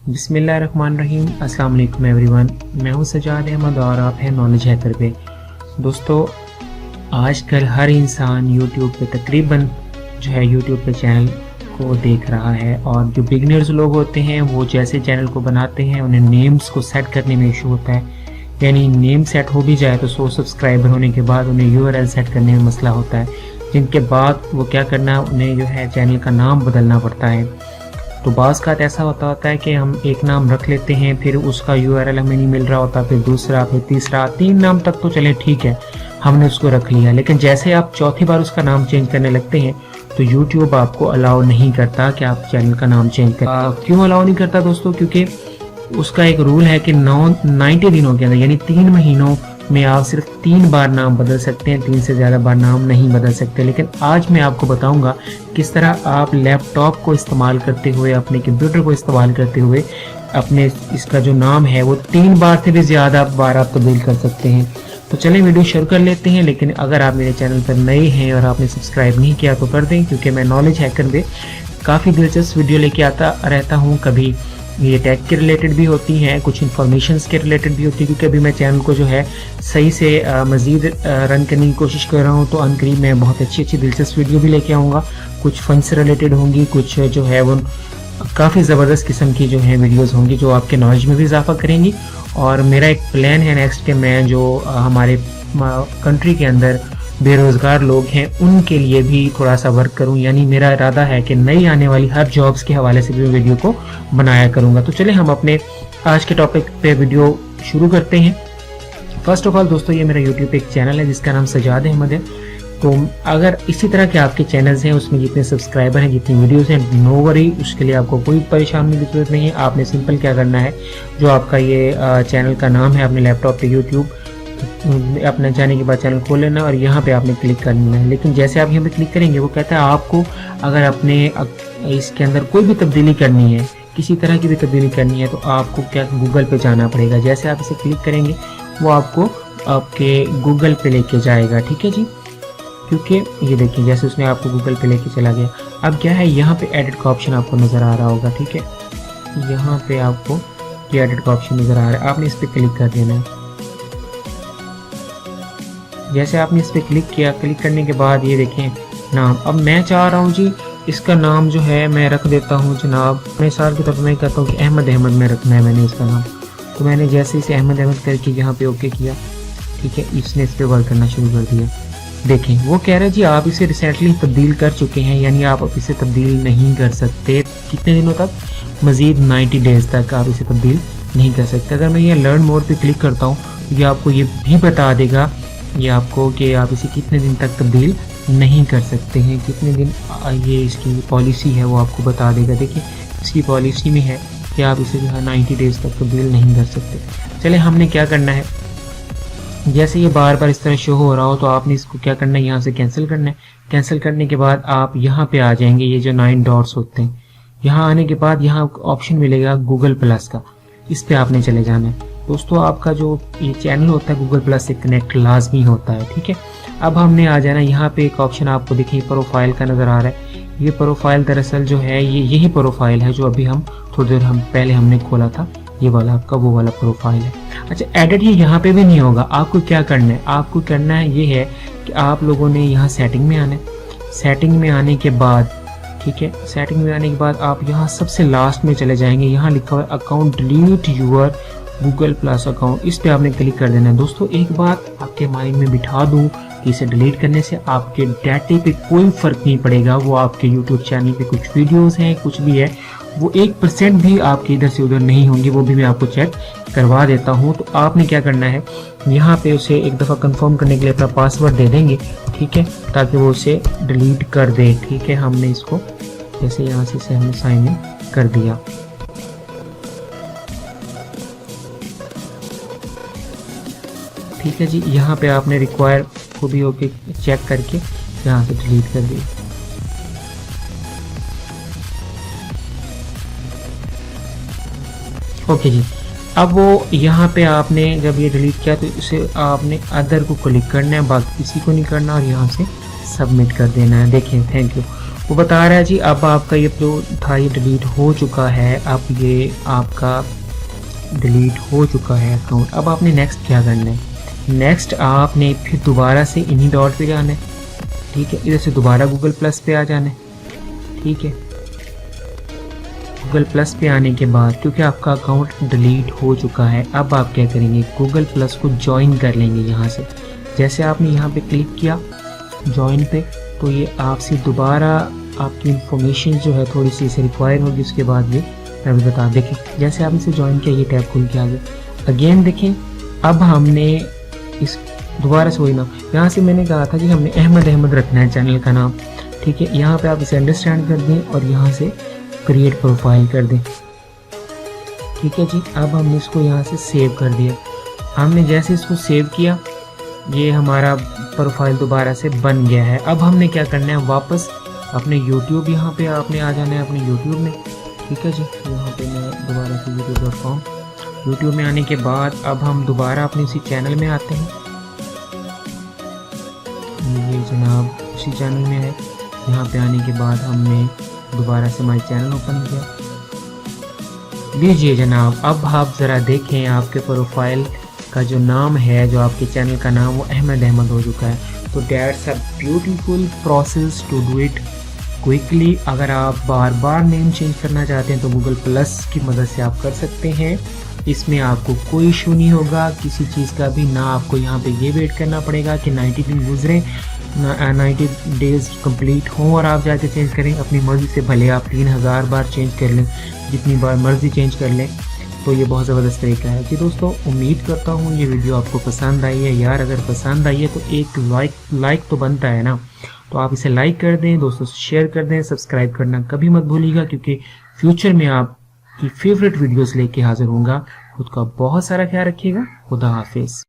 बिस्मिल्लाहिर्रहमानिर्रहीम। अस्सलाम वालेकुम एवरीवन, मैं हूं सजाद अहमद और आप हैं नॉलेज हैकर पे। दोस्तों, आजकल हर इंसान यूट्यूब पे तकरीबन जो है यूट्यूब पे चैनल को देख रहा है, और जो बिगनर्स लोग होते हैं वो जैसे चैनल को बनाते हैं उन्हें नेम्स को सेट करने में इशू होता है। यानी नेम सेट हो भी जाए तो 100 सब्सक्राइबर होने के बाद उन्हें URL सेट करने में मसला होता है, जिनके बाद वो क्या करना, उन्हें जो है चैनल का नाम बदलना पड़ता है। तो बाज़ का ऐसा होता है कि हम एक नाम रख लेते हैं, फिर उसका URL हमें नहीं मिल रहा होता, फिर दूसरा, फिर तीसरा, 3 नाम तक तो चले ठीक है, हमने उसको रख लिया, लेकिन जैसे आप चौथी बार उसका नाम चेंज करने लगते हैं तो YouTube आपको अलाउ नहीं करता कि आप चैनल का नाम चेंज करें। क्यों अलाउ नहीं करता दोस्तों? क्योंकि उसका एक रूल है कि 90 दिनों के अंदर, यानी 3 महीनों में आप सिर्फ 3 बार नाम बदल सकते हैं, 3 से ज़्यादा बार नाम नहीं बदल सकते। लेकिन आज मैं आपको बताऊंगा किस तरह आप लैपटॉप को इस्तेमाल करते हुए, अपने कंप्यूटर को इस्तेमाल करते हुए अपने इसका जो नाम है वो 3 बार से भी ज़्यादा बार आप तब्दील कर सकते हैं। तो चलें वीडियो शुरू कर लेते हैं। लेकिन अगर आप मेरे चैनल पर नए हैं और आपने सब्सक्राइब नहीं किया तो कर दें, क्योंकि मैं नॉलेज हैकर पे काफ़ी दिलचस्प वीडियो लेके आता रहता हूँ। कभी ये टेक के रिलेटेड भी होती हैं, कुछ इन्फॉर्मेशंस के रिलेटेड भी होती है, क्योंकि अभी मैं चैनल को जो है सही से मज़ीद रन करने की कोशिश कर रहा हूँ। तो अनकरीब मैं बहुत अच्छी दिलचस्प वीडियो भी लेके आऊँगा, कुछ फन से रिलेटेड होंगी, कुछ जो है वो काफ़ी ज़बरदस्त किस्म की जो है वीडियोस होंगी जो आपके नॉलेज में भी इजाफा करेंगी। और मेरा एक प्लान है नेक्स्ट कि मैं जो हमारे कंट्री के अंदर बेरोज़गार लोग हैं उनके लिए भी थोड़ा सा वर्क करूं। यानी मेरा इरादा है कि नई आने वाली हर जॉब्स के हवाले से भी वीडियो को बनाया करूंगा। तो चले हम अपने आज के टॉपिक पे वीडियो शुरू करते हैं। फर्स्ट ऑफ ऑल दोस्तों, ये मेरा यूट्यूब पे एक चैनल है जिसका नाम सजाद अहमद है। तो अगर इसी तरह के आपके चैनल्स हैं, उसमें जितने सब्सक्राइबर हैं, जितनी वीडियोस हैं, नो वरी, उसके लिए आपको कोई परेशानी की जरूरत नहीं है। आपने सिंपल क्या करना है, जो आपका ये चैनल का नाम है अपने लैपटॉप पे यूट्यूब अपने जाने के बाद चैनल खोल लेना और यहाँ पे आपने क्लिक करना है। लेकिन जैसे आप यहाँ पे क्लिक करेंगे वो कहता है आपको अगर अपने इसके अंदर कोई भी तब्दीली करनी है, किसी तरह की भी तब्दीली करनी है, तो आपको क्या गूगल पे जाना पड़ेगा। जैसे आप इसे क्लिक करेंगे वो आपको आपके गूगल पे लेके जाएगा, ठीक है जी। क्योंकि ये देखिए जैसे उसने आपको गूगल पे लेके चला गया। अब क्या है, यहाँ पे एडिट का ऑप्शन आपको नज़र आ रहा होगा, ठीक है। यहाँ पे आपको ये एडिट का ऑप्शन नज़र आ रहा है, आपने इस पर क्लिक कर देना है। जैसे आपने इस पर क्लिक किया, क्लिक करने के बाद ये देखें नाम। अब मैं चाह रहा हूँ जी इसका नाम जो है मैं रख देता हूँ जनाब, मैं साल के तौर पर मैं कहता हूँ कि अहमद में रखना है मैंने इसका नाम। तो मैंने जैसे इसे अहमद करके यहाँ पे ओके किया, ठीक है, इसने इस पर वर्क करना शुरू कर दिया। देखें वो कह रहा है जी आप इसे रिसेंटली तब्दील कर चुके हैं, यानी आप अब इसे तब्दील नहीं कर सकते। कितने दिनों तक? मज़ीद 90 डेज़ तक आप इसे तब्दील नहीं कर सकते। अगर मैं ये लर्न मोर पे क्लिक करता हूँ तो ये आपको ये भी बता देगा ये आपको कि आप इसे कितने दिन तक तब्दील नहीं कर सकते हैं, कितने दिन ये इसकी पॉलिसी है वो आपको बता देगा। देखिए इसकी पॉलिसी में है कि आप इसे जो है 90 डेज़ तक तब्दील नहीं कर सकते। चले हमने क्या करना है, जैसे ये बार बार इस तरह शो हो रहा हो तो आपने इसको क्या करना है, यहाँ से कैंसिल करना है। कैंसिल करने के बाद आप यहाँ पे आ जाएंगे, ये जो 9 डॉट्स होते हैं, यहाँ आने के बाद यहाँ ऑप्शन मिलेगा गूगल प्लस का, इस पे आपने चले जाना है। दोस्तों आपका जो ये चैनल होता है गूगल प्लस से कनेक्ट लाजमी होता है, ठीक है। अब हमने आ जाना, यहाँ पे एक ऑप्शन आपको देखिए प्रोफाइल का नज़र आ रहा है। ये प्रोफाइल दरअसल जो है यही प्रोफाइल है जो अभी हम थोड़ी देर पहले हमने खोला था, ये वाला आपका वो वाला प्रोफाइल है। अच्छा, एडिट ये यहाँ पे भी नहीं होगा। आपको क्या करना है, आपको करना है ये है कि आप लोगों ने यहाँ सेटिंग में आना है। सेटिंग में आने के बाद, ठीक है, सेटिंग में आने के बाद आप यहाँ सबसे लास्ट में चले जाएंगे, यहाँ लिखा हुआ है account delete your Google plus account, इस पे आपने क्लिक कर देना है। दोस्तों एक बात आपके माइंड में बिठा दूँ कि इसे डिलीट करने से आपके डाटे पे कोई फ़र्क नहीं पड़ेगा। वो आपके यूट्यूब चैनल पे कुछ वीडियोस हैं, कुछ भी है, वो 1% भी आपके इधर से उधर नहीं होंगी, वो भी मैं आपको चेक करवा देता हूँ। तो आपने क्या करना है, यहाँ पे उसे एक दफ़ा कंफर्म करने के लिए अपना पासवर्ड दे देंगे, ठीक है, ताकि वो उसे डिलीट कर दे, ठीक है। हमने इसको जैसे यहाँ से हमने साइन इन कर दिया, ठीक है जी। यहाँ पे आपने रिक्वायर को भी ओके चेक करके यहाँ से डिलीट कर दिया। ओके जी, अब वो यहाँ पे आपने जब ये डिलीट किया तो इसे आपने अदर को क्लिक करना है, बाकी किसी को नहीं करना, और यहाँ से सबमिट कर देना है। देखिए थैंक यू। वो बता रहा है जी अब आपका ये जो था ये डिलीट हो चुका है, अब ये आपका डिलीट हो चुका है अकाउंट। अब आपने नेक्स्ट क्या करना है, नेक्स्ट आपने फिर दोबारा से इन्हीं डॉट पे जाना है, ठीक है। इधर से दोबारा गूगल प्लस पे आ जाना है, ठीक है। गूगल प्लस पे आने के बाद क्योंकि आपका अकाउंट डिलीट हो चुका है, अब आप क्या करेंगे, गूगल प्लस को ज्वाइन कर लेंगे यहाँ से। जैसे आपने यहाँ पे क्लिक किया ज्वाइन पे, तो ये आपसे दोबारा आपकी इंफॉर्मेशन जो है थोड़ी सी इसे रिक्वायर होगी, उसके बाद ये मैं भी बता। देखें जैसे आपने इसे ज्वाइन किया, ये टैब खुल के आ गया। अगेन देखें अब हमने इस दोबारा से वही नाम, यहाँ से मैंने कहा था कि हमने अहमद रखना है चैनल का नाम, ठीक है। यहाँ पे आप इसे अंडरस्टैंड कर दें और यहाँ से क्रिएट प्रोफाइल कर दें, ठीक है जी। अब हमने इसको यहाँ से सेव कर दिया। हमने जैसे इसको सेव किया, ये हमारा प्रोफाइल दोबारा से बन गया है। अब हमने क्या करना है, वापस अपने YouTube यहाँ पे आपने आ जाना है अपने YouTube में, ठीक है जी। यहाँ पे मैं दोबारा से youtube.com में आने के बाद अब हम दोबारा अपने उसी चैनल में आते हैं। ये जनाब उसी चैनल में है। यहाँ पे आने के बाद हमने दोबारा से माई चैनल ओपन किया। लीजिए जनाब, अब आप ज़रा देखें आपके प्रोफाइल का जो नाम है, जो आपके चैनल का नाम, वो अहमद हो चुका है। तो that's a beautiful process to do it quickly. अगर आप बार बार नेम चेंज करना चाहते हैं तो गूगल प्लस की मदद से आप कर सकते हैं। इसमें आपको कोई इशू नहीं होगा किसी चीज़ का भी, ना आपको यहाँ पे ये वेट करना पड़ेगा कि 90 दिन गुजरे, 90 डेज कंप्लीट हों और आप जाके चेंज करें। अपनी मर्ज़ी से भले आप 3000 बार चेंज कर लें, जितनी बार मर्ज़ी चेंज कर लें। तो ये बहुत ज़बरदस्त तरीका है जी। दोस्तों उम्मीद करता हूँ ये वीडियो आपको पसंद आई है। यार अगर पसंद आई है तो एक लाइक तो बनता है ना, तो आप इसे लाइक कर दें, दोस्तों से शेयर कर दें, सब्सक्राइब करना कभी मत भूलिएगा, क्योंकि फ्यूचर में आपकी फेवरेट वीडियोस लेके हाजिर होऊंगा। खुद का बहुत सारा ख्याल रखिएगा। खुदा हाफिज़।